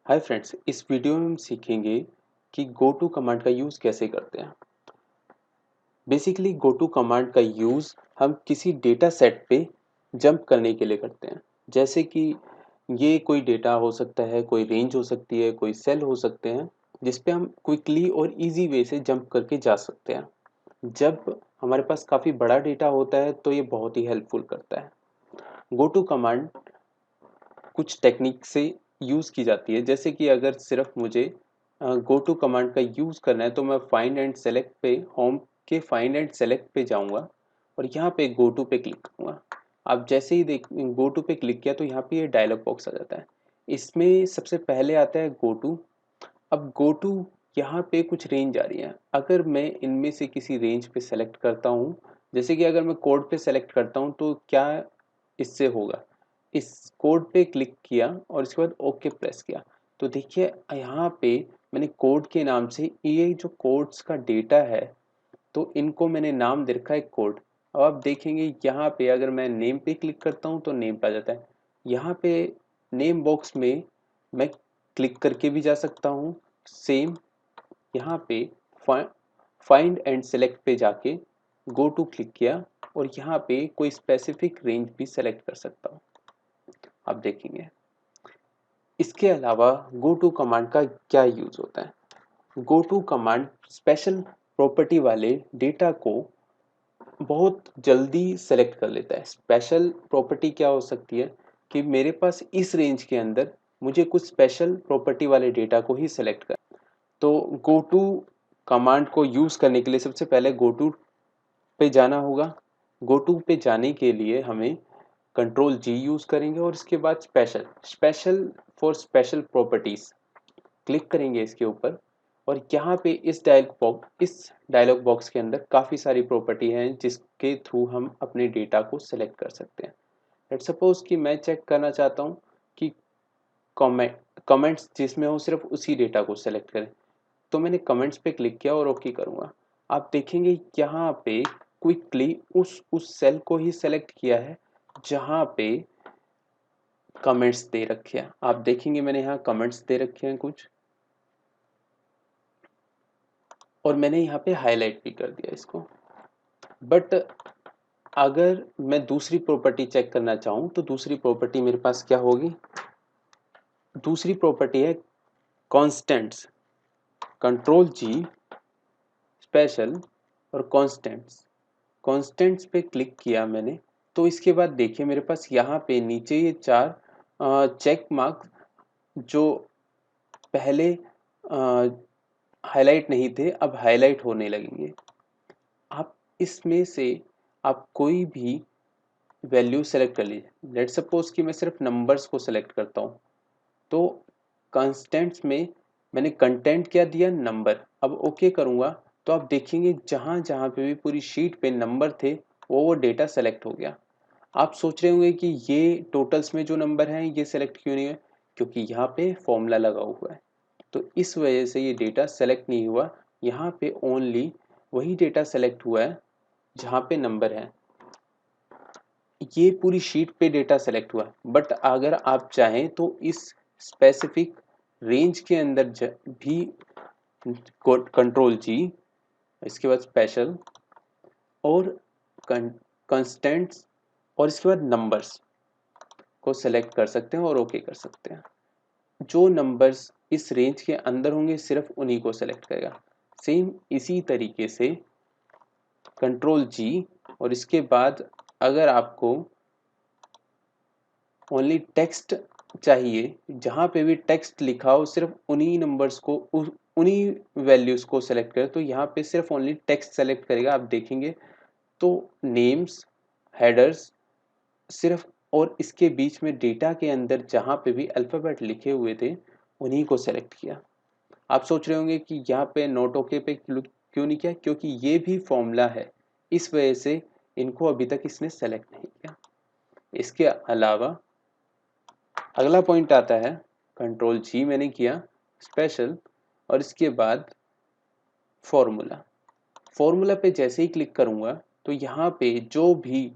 Hi friends, इस video में हम सीखेंगे कि गो टू कमांड का यूज़ कैसे करते हैं। बेसिकली गो टू कमांड का यूज़ हम किसी डेटा सेट पे जंप करने के लिए करते हैं। जैसे कि ये कोई डेटा हो सकता है, कोई रेंज हो सकती है, कोई सेल हो सकते हैं, जिस पे हम क्विकली और इजी वे से जंप करके जा सकते हैं। जब हमारे पास काफ़ी बड़ा डेटा होता है तो ये बहुत ही हेल्पफुल करता है। गो टू कमांड कुछ टेक्निक से यूज़ की जाती है। जैसे कि अगर सिर्फ मुझे गो टू कमांड का यूज़ करना है तो मैं फाइंड एंड सेलेक्ट पे, होम के फाइंड एंड सेलेक्ट पे जाऊंगा और यहाँ पे गो टू पे क्लिक करूँगा। आप जैसे ही देख गो टू पे क्लिक किया तो यहाँ पे ये डायलॉग बॉक्स आ जाता है। इसमें सबसे पहले आता है गो टू। अब गो टू यहाँ पे कुछ रेंज आ रही है। अगर मैं इनमें से किसी रेंज पे सेलेक्ट करता हूँ, जैसे कि अगर मैं कोड पे सेलेक्ट करता हूँ तो क्या इससे होगा, इस कोड पे क्लिक किया और इसके बाद ओके प्रेस किया तो देखिए यहाँ पे मैंने कोड के नाम से ये जो कोड्स का डेटा है तो इनको मैंने नाम दे रखा है कोड। अब आप देखेंगे यहाँ पे अगर मैं नेम पे क्लिक करता हूँ तो नेम पे आ जाता है। यहाँ पे नेम बॉक्स में मैं क्लिक करके भी जा सकता हूँ। सेम यहाँ पे फाइंड एंड सेलेक्ट पे जाके गो टू क्लिक किया और यहाँ पे कोई स्पेसिफिक रेंज भी सेलेक्ट कर सकता हूँ। आप देखेंगे इसके अलावा गो टू कमांड का क्या यूज होता है। Go to command special property वाले डेटा को बहुत जल्दी सेलेक्ट कर लेता है। स्पेशल प्रॉपर्टी क्या हो सकती है कि मेरे पास इस रेंज के अंदर मुझे कुछ स्पेशल प्रॉपर्टी वाले डेटा को ही सेलेक्ट कर। तो गो टू कमांड को यूज करने के लिए सबसे पहले गो टू पे जाना होगा। गो टू पे जाने के लिए हमें कंट्रोल जी यूज करेंगे और इसके बाद special special for special properties click करेंगे इसके ऊपर। और यहाँ पे इस डायलॉग बॉक्स के अंदर काफ़ी सारी प्रॉपर्टी हैं जिसके थ्रू हम अपने डेटा को सिलेक्ट कर सकते हैं। लेट्स सपोज कि मैं चेक करना चाहता हूँ कि कमेंट्स जिसमें हो सिर्फ उसी डेटा को सिलेक्ट करें, तो मैंने कमेंट्स पे क्लिक किया और ओके करूँगा। आप देखेंगे यहाँ पे क्विकली उस सेल को ही सेलेक्ट किया है जहाँ पे कमेंट्स दे रखे हैं। आप देखेंगे मैंने यहाँ कमेंट्स दे रखे हैं कुछ, और मैंने यहाँ पे हाईलाइट भी कर दिया इसको। बट अगर मैं दूसरी प्रॉपर्टी चेक करना चाहूँ तो दूसरी प्रॉपर्टी मेरे पास क्या होगी। दूसरी प्रॉपर्टी है कॉन्स्टेंट्स। कंट्रोल जी स्पेशल और कॉन्स्टेंट्स। कॉन्स्टेंट्स पे क्लिक किया मैंने तो इसके बाद देखिए मेरे पास यहाँ पे नीचे ये चार चेक मार्क जो पहले हाईलाइट नहीं थे अब हाईलाइट होने लगेंगे। आप इसमें से आप कोई भी वैल्यू सेलेक्ट कर लीजिए। लेट सपोज कि मैं सिर्फ नंबर्स को सेलेक्ट करता हूँ तो कंस्टेंट्स में मैंने कंटेंट क्या दिया, नंबर। अब ओके करूँगा तो आप देखेंगे जहाँ जहाँ पे भी पूरी शीट पे नंबर थे वो डेटा सेलेक्ट हो गया। आप सोच रहे होंगे कि ये टोटल्स में जो नंबर हैं ये सेलेक्ट क्यों नहीं है, क्योंकि यहाँ पे फॉर्मूला लगा हुआ है तो इस वजह से ये डेटा सेलेक्ट नहीं हुआ। यहाँ पे ओनली वही डेटा सेलेक्ट हुआ है जहाँ पे नंबर है। ये पूरी शीट पे डेटा सेलेक्ट हुआ। बट अगर आप चाहें तो इस स्पेसिफिक रेंज के अंदर भी कंट्रोल जी इसके बाद स्पेशल और कंस्टेंट्स और इसके बाद नंबर्स को सेलेक्ट कर सकते हैं और ओके कर सकते हैं। जो नंबर्स इस रेंज के अंदर होंगे सिर्फ उन्हीं को सेलेक्ट करेगा। सेम इसी तरीके से कंट्रोल जी और इसके बाद अगर आपको ओनली टेक्स्ट चाहिए, जहाँ पे भी टेक्स्ट लिखा हो सिर्फ उन्हीं नंबर्स को उन्हीं वैल्यूज़ को सेलेक्ट करें तो यहाँ पे सिर्फ ओनली टेक्स्ट सेलेक्ट करेगा। आप देखेंगे तो नेम्स, हेडर्स सिर्फ, और इसके बीच में डेटा के अंदर जहाँ पे भी अल्फ़ाबेट लिखे हुए थे उन्हीं को सेलेक्ट किया। आप सोच रहे होंगे कि यहाँ पे नोट ओके पे क्यों नहीं किया, क्योंकि ये भी फॉर्मूला है इस वजह से इनको अभी तक इसने सेलेक्ट नहीं किया। इसके अलावा अगला पॉइंट आता है कंट्रोल जी मैंने किया स्पेशल, और इसके बाद फॉर्मूला। फॉर्मूला पे जैसे ही क्लिक करूंगा तो यहाँ पे जो भी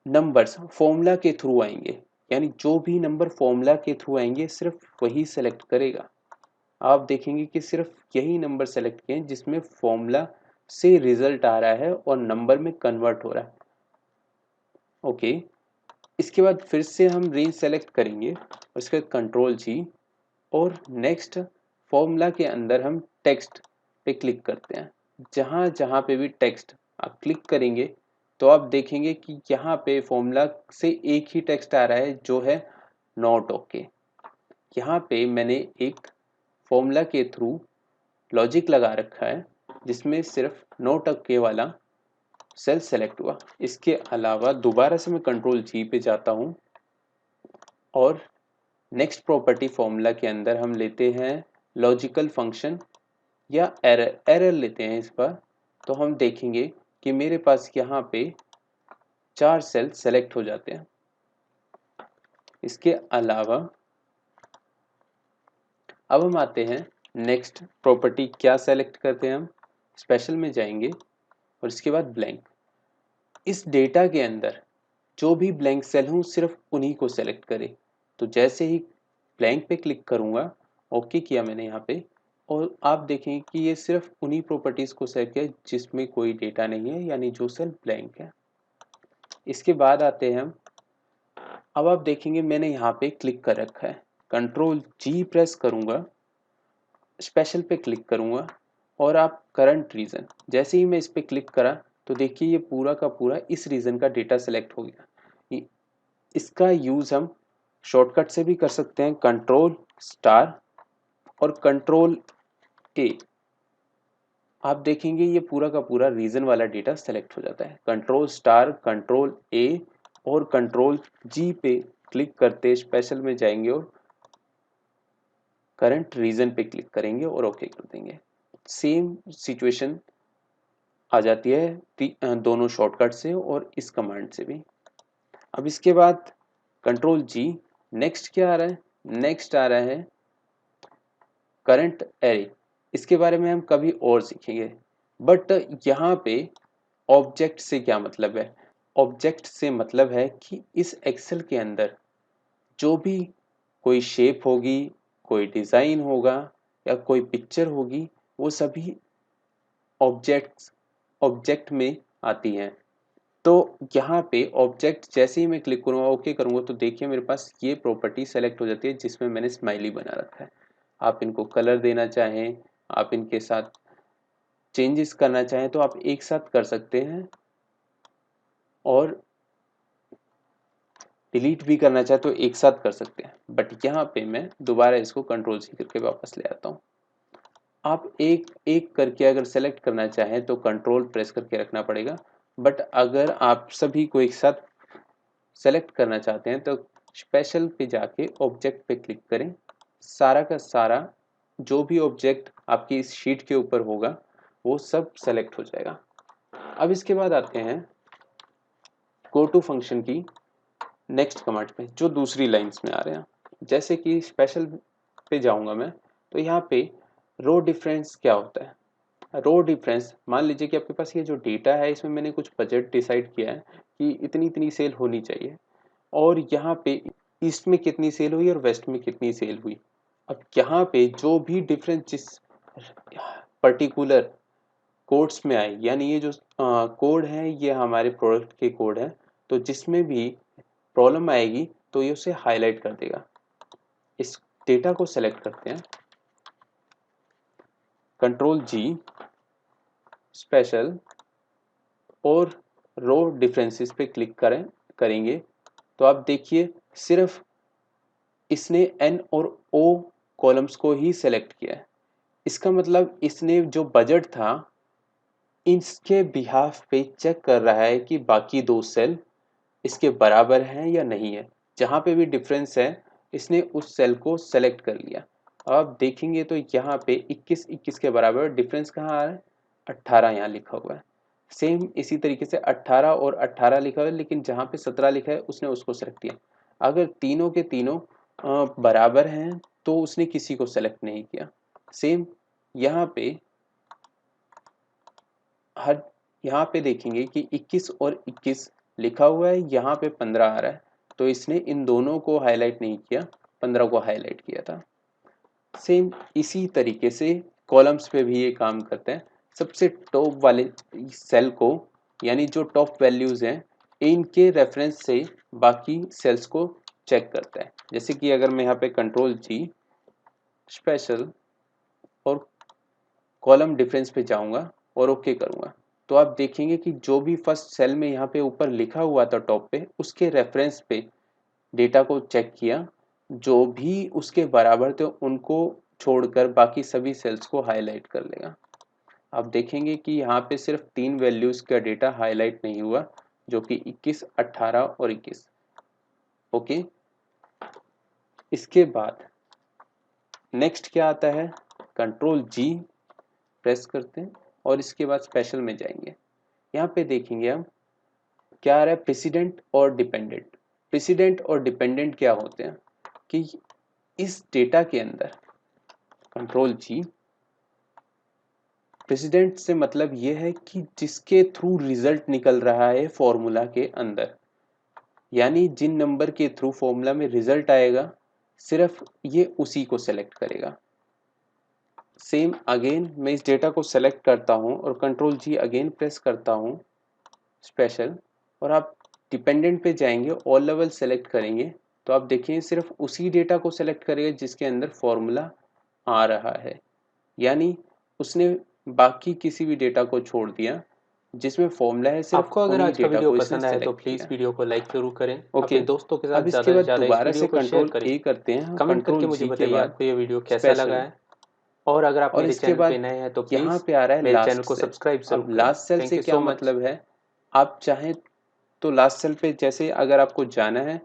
नंबर्स फॉर्मूला के थ्रू आएंगे, यानी जो भी नंबर फॉर्मूला के थ्रू आएंगे सिर्फ वही सेलेक्ट करेगा। आप देखेंगे कि सिर्फ यही नंबर सेलेक्ट किए हैं जिसमें फॉर्मूला से रिजल्ट आ रहा है और नंबर में कन्वर्ट हो रहा है। ओके, इसके बाद फिर से हम रेंज सेलेक्ट करेंगे और इसके बाद कंट्रोल जी, और नेक्स्ट फॉर्मूला के अंदर हम टेक्स्ट पे क्लिक करते हैं। जहाँ जहाँ पे भी टेक्स्ट आप क्लिक करेंगे तो आप देखेंगे कि यहाँ पे फॉर्मूला से एक ही टेक्स्ट आ रहा है जो है नॉट ओके। यहाँ पे मैंने एक फॉर्मूला के थ्रू लॉजिक लगा रखा है जिसमें सिर्फ नॉट ओके वाला सेल सेलेक्ट हुआ। इसके अलावा दोबारा से मैं कंट्रोल जी पे जाता हूँ और नेक्स्ट प्रॉपर्टी फॉर्मूला के अंदर हम लेते हैं लॉजिकल फंक्शन या एरर लेते हैं इस बार। तो हम देखेंगे कि मेरे पास यहाँ पे 4 सेल सेलेक्ट हो जाते हैं। इसके अलावा अब हम आते हैं नेक्स्ट प्रॉपर्टी, क्या सेलेक्ट करते हैं हम, स्पेशल में जाएंगे और इसके बाद ब्लैंक। इस डेटा के अंदर जो भी ब्लैंक सेल हो सिर्फ उन्हीं को सेलेक्ट करें। तो जैसे ही ब्लैंक पे क्लिक करूंगा, ओके किया मैंने यहाँ पे, और आप देखेंगे कि ये सिर्फ उन्हीं प्रॉपर्टीज को सेलेक्ट किया जिसमें कोई डेटा नहीं है, यानी जो सेल ब्लैंक है। इसके बाद आते हैं हम, अब आप देखेंगे मैंने यहाँ पे क्लिक कर रखा है, कंट्रोल जी प्रेस करूंगा, स्पेशल पे क्लिक करूंगा और आप करंट रीजन, जैसे ही मैं इस पे क्लिक करा तो देखिए ये पूरा का पूरा इस रीजन का डेटा सेलेक्ट हो गया। इसका यूज हम शॉर्टकट से भी कर सकते हैं, कंट्रोल स्टार और कंट्रोल ए। आप देखेंगे ये पूरा का पूरा रीजन वाला डेटा सेलेक्ट हो जाता है। कंट्रोल स्टार, कंट्रोल ए और कंट्रोल जी पे क्लिक करते स्पेशल में जाएंगे और करंट रीजन पे क्लिक करेंगे और ओके कर देंगे। सेम सिचुएशन आ जाती है दोनों शॉर्टकट से और इस कमांड से भी। अब इसके बाद कंट्रोल जी, नेक्स्ट क्या आ रहा है, नेक्स्ट आ रहा है करंट एरे। इसके बारे में हम कभी और सीखेंगे, बट यहाँ पे ऑब्जेक्ट से क्या मतलब है, ऑब्जेक्ट से मतलब है कि इस एक्सेल के अंदर जो भी कोई शेप होगी, कोई डिजाइन होगा या कोई पिक्चर होगी, वो सभी ऑब्जेक्ट में आती हैं। तो यहाँ पे ऑब्जेक्ट जैसे ही मैं क्लिक करूँगा, ओके करूँगा, तो देखिए मेरे पास ये प्रॉपर्टी सेलेक्ट हो जाती है जिसमें मैंने स्माइली बना रखा है। आप इनको कलर देना चाहें, आप इनके साथ चेंजेस करना चाहें तो आप एक साथ कर सकते हैं, और डिलीट भी करना चाहे तो एक साथ कर सकते हैं। बट यहाँ पे मैं दोबारा इसको कंट्रोल सी करके वापस ले आता हूँ। आप एक एक करके अगर सेलेक्ट करना चाहें तो कंट्रोल प्रेस करके रखना पड़ेगा, बट अगर आप सभी को एक साथ सेलेक्ट करना चाहते हैं तो स्पेशल पे जाके ऑब्जेक्ट पे क्लिक करें। सारा का सारा जो भी ऑब्जेक्ट आपकी इस शीट के ऊपर होगा वो सब सेलेक्ट हो जाएगा। अब इसके बाद आते हैं गो टू फंक्शन की नेक्स्ट कमांड पे जो दूसरी लाइंस में आ रहे हैं। जैसे कि स्पेशल पे जाऊंगा मैं, तो यहाँ पे रो डिफरेंस क्या होता है। रो डिफरेंस, मान लीजिए कि आपके पास ये जो डेटा है इसमें मैंने कुछ बजट डिसाइड किया है कि इतनी इतनी सेल होनी चाहिए, और यहाँ पे ईस्ट में कितनी सेल हुई और वेस्ट में कितनी सेल हुई। अब यहाँ पे जो भी डिफरेंस जिस पर्टिकुलर कोड्स में आए, यानी ये जो कोड है ये हमारे प्रोडक्ट के कोड है, तो जिसमें भी प्रॉब्लम आएगी तो ये उसे हाईलाइट कर देगा। इस डेटा को सेलेक्ट करते हैं, कंट्रोल जी स्पेशल और रो डिफरेंसेस पे क्लिक करेंगे तो आप देखिए सिर्फ इसने एन और ओ कॉलम्स को ही सेलेक्ट किया है। इसका मतलब इसने जो बजट था इसके बिहाफ पे चेक कर रहा है कि बाकी दो सेल इसके बराबर हैं या नहीं है। जहाँ पे भी डिफरेंस है इसने उस सेल को सेलेक्ट कर लिया। अब आप देखेंगे तो यहाँ पे 21 21 के बराबर डिफरेंस कहाँ आ रहा है, 18 यहाँ लिखा हुआ है। सेम इसी तरीके से 18 और 18 लिखा हुआ है, लेकिन जहाँ पे 17 लिखा है उसने उसको सेलेक्ट किया। अगर तीनों के तीनों बराबर हैं तो उसने किसी को सेलेक्ट नहीं किया। सेम यहाँ पे यहाँ पे देखेंगे कि 21 और 21 लिखा हुआ है, यहाँ पे 15 आ रहा है, तो इसने इन दोनों को हाईलाइट नहीं किया, 15 को हाईलाइट किया था। सेम इसी तरीके से कॉलम्स पे भी ये काम करते हैं। सबसे टॉप वाले सेल को, यानी जो टॉप वैल्यूज हैं, इनके रेफरेंस से बाकी सेल्स को चेक करता है। जैसे कि अगर मैं यहाँ पे कंट्रोल जी स्पेशल और कॉलम डिफरेंस पे जाऊंगा और ओके करूंगा, तो आप देखेंगे कि जो भी फर्स्ट सेल में यहाँ पे ऊपर लिखा हुआ था टॉप पे, उसके रेफरेंस पे डेटा को चेक किया, जो भी उसके बराबर थे उनको छोड़कर बाकी सभी सेल्स को हाईलाइट कर लेगा। आप देखेंगे कि यहाँ पे सिर्फ 3 वैल्यूज का डेटा हाईलाइट नहीं हुआ, जो कि 21, 18 और 21। ओके, इसके बाद नेक्स्ट क्या आता है, कंट्रोल जी प्रेस करते हैं और इसके बाद स्पेशल में जाएंगे। यहाँ पे देखेंगे हम क्या आ रहा है, प्रेसिडेंट और डिपेंडेंट। प्रेसिडेंट और डिपेंडेंट क्या होते हैं कि इस डेटा के अंदर कंट्रोल जी, प्रेसिडेंट से मतलब ये है कि जिसके थ्रू रिजल्ट निकल रहा है फॉर्मूला के अंदर, यानी जिन नंबर के थ्रू फॉर्मूला में रिजल्ट आएगा सिर्फ ये उसी को सेलेक्ट करेगा। सेम अगेन मैं इस डेटा को सेलेक्ट करता हूं और कंट्रोल जी अगेन प्रेस करता हूं स्पेशल, और आप डिपेंडेंट पे जाएंगे, ऑल लेवल सेलेक्ट करेंगे, तो आप देखिए सिर्फ उसी डेटा को सेलेक्ट करेगा जिसके अंदर फॉर्मूला आ रहा है, यानी उसने बाकी किसी भी डेटा को छोड़ दिया जिसमें फॉर्मूला है, सिर्फ आपको अगर उन्हीं आज का डेटा वीडियो को इसने पसंद आया तो सेलेक्ट प्लीज़ किया। वीडियो को लाइक जरूर करें, ओके, अपने दोस्तों के साथ अब इसके ज़्यादा से बाद ज़्यादा इस दोबारा वीडियो से को शेयर कंट्रोल करें। ए करते हैं, कमेंट करके कंट्रोल मुझे जी के बताइए बाद आपको ये वीडियो कैसा लगा स्पेशल, है, और अगर आप और मेरे इसके चैनल पे बाद नए हैं तो यहाँ प्लीज़ पे आ रहा है मेरे चैनल लास्ट को सेल। सब्सक्राइब अब जरूर करें। लास्ट सेल थैंक से यू क्या सो मच। मतलब है, आप चाहें तो लास्ट सेल पे जैसे अगर आपको जाना है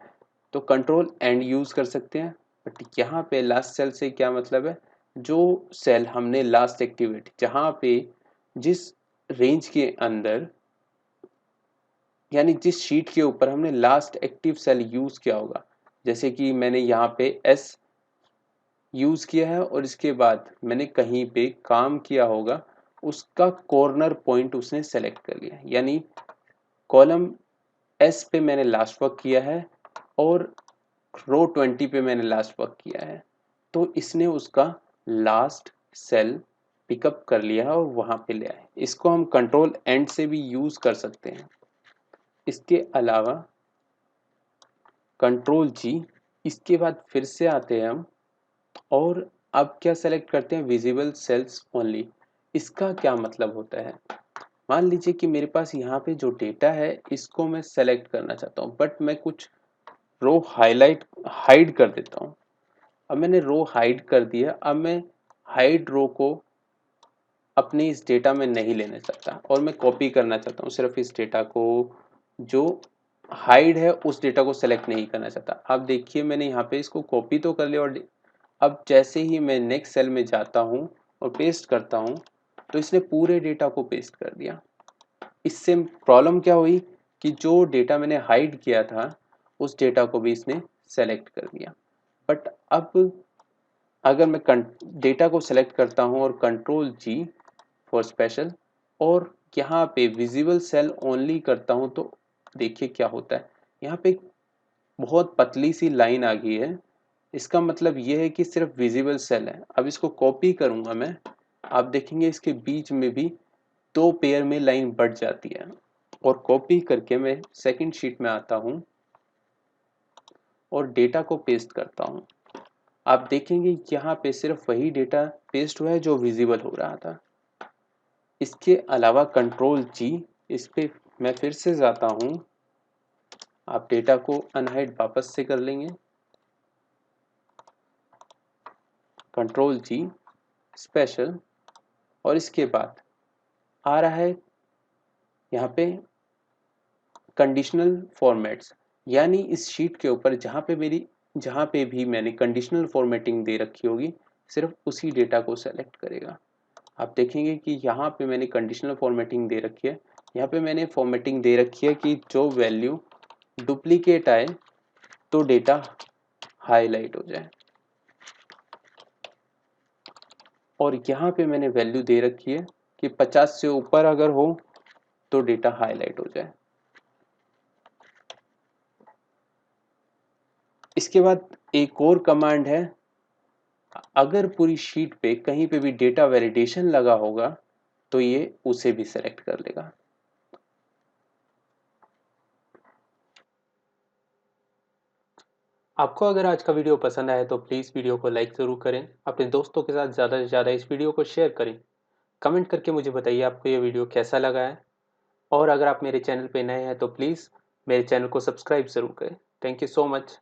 तो कंट्रोल एंड यूज कर सकते हैं, बट यहाँ पे लास्ट सेल से क्या मतलब है, जो सेल हमने लास्ट एक्टिवेट, जहाँ पे जिस रेंज के अंदर, यानी जिस शीट के ऊपर हमने लास्ट एक्टिव सेल यूज किया होगा, जैसे कि मैंने यहाँ पे एस यूज किया है और इसके बाद मैंने कहीं पे काम किया होगा, उसका कॉर्नर पॉइंट उसने सेलेक्ट कर लिया, यानी कॉलम एस पे मैंने लास्ट वर्क किया है और रो 20 पे मैंने लास्ट वर्क किया है, तो इसने उसका लास्ट सेल पिकअप कर लिया है और वहां पे ले आए। इसको हम कंट्रोल एंड से भी यूज कर सकते हैं। इसके अलावा कंट्रोल जी, इसके बाद फिर से आते हैं हम और अब क्या सेलेक्ट करते हैं, विजिबल सेल्स ओनली। इसका क्या मतलब होता है, मान लीजिए कि मेरे पास यहाँ पे जो डेटा है इसको मैं सेलेक्ट करना चाहता हूँ, बट मैं कुछ रो हाइड कर देता हूँ। अब मैंने रो हाइड कर दिया, अब मैं हाइड रो को अपने इस डेटा में नहीं लेना चाहता और मैं कॉपी करना चाहता हूँ सिर्फ इस डेटा को, जो हाइड है उस डेटा को सेलेक्ट नहीं करना चाहता। अब देखिए मैंने यहाँ पे इसको कॉपी तो कर लिया, और अब जैसे ही मैं नेक्स्ट सेल में जाता हूँ और पेस्ट करता हूँ तो इसने पूरे डेटा को पेस्ट कर दिया। इससे प्रॉब्लम क्या हुई कि जो डेटा मैंने हाइड किया था उस डेटा को भी इसने सेलेक्ट कर दिया। बट अब अगर मैं डेटा को सेलेक्ट करता हूं और कंट्रोल जी फॉर स्पेशल और यहाँ पे विजिबल सेल ओनली करता हूं, तो देखिए क्या होता है, यहाँ पे एक बहुत पतली सी लाइन आ गई है। इसका मतलब ये है कि सिर्फ विजिबल सेल है। अब इसको कॉपी करूंगा मैं, आप देखेंगे इसके बीच में भी 2 पेयर में लाइन बढ़ जाती है, और कॉपी करके मैं सेकंड शीट में आता हूं और डेटा को पेस्ट करता हूं। आप देखेंगे यहाँ पे सिर्फ वही डेटा पेस्ट हुआ है जो विजिबल हो रहा था। इसके अलावा कंट्रोल जी, इस पे मैं फिर से जाता हूँ, आप डेटा को अनहाइड वापस से कर लेंगे, कंट्रोल जी स्पेशल, और इसके बाद आ रहा है यहाँ पे कंडीशनल फॉर्मेट्स, यानी इस शीट के ऊपर जहाँ पे भी मैंने कंडीशनल फॉर्मेटिंग दे रखी होगी सिर्फ उसी डेटा को सेलेक्ट करेगा। आप देखेंगे कि यहाँ पे मैंने कंडीशनल फॉर्मेटिंग दे रखी है, यहाँ पे मैंने फॉर्मेटिंग दे रखी है कि जो वैल्यू डुप्लीकेट आए तो डेटा हाईलाइट हो जाए। और यहाँ पे मैंने वैल्यू दे रखी है कि 50 से ऊपर अगर हो तो डेटा हाईलाइट हो जाए। इसके बाद एक और कमांड है, अगर पूरी शीट पे कहीं पे भी डेटा वैलिडेशन लगा होगा तो ये उसे भी सेलेक्ट कर लेगा। आपको अगर आज का वीडियो पसंद आया तो प्लीज़ वीडियो को लाइक ज़रूर करें, अपने दोस्तों के साथ ज़्यादा से ज़्यादा इस वीडियो को शेयर करें। कमेंट करके मुझे बताइए आपको ये वीडियो कैसा लगा है, और अगर आप मेरे चैनल पे नए हैं तो प्लीज़ मेरे चैनल को सब्सक्राइब ज़रूर करें। Thank you so much.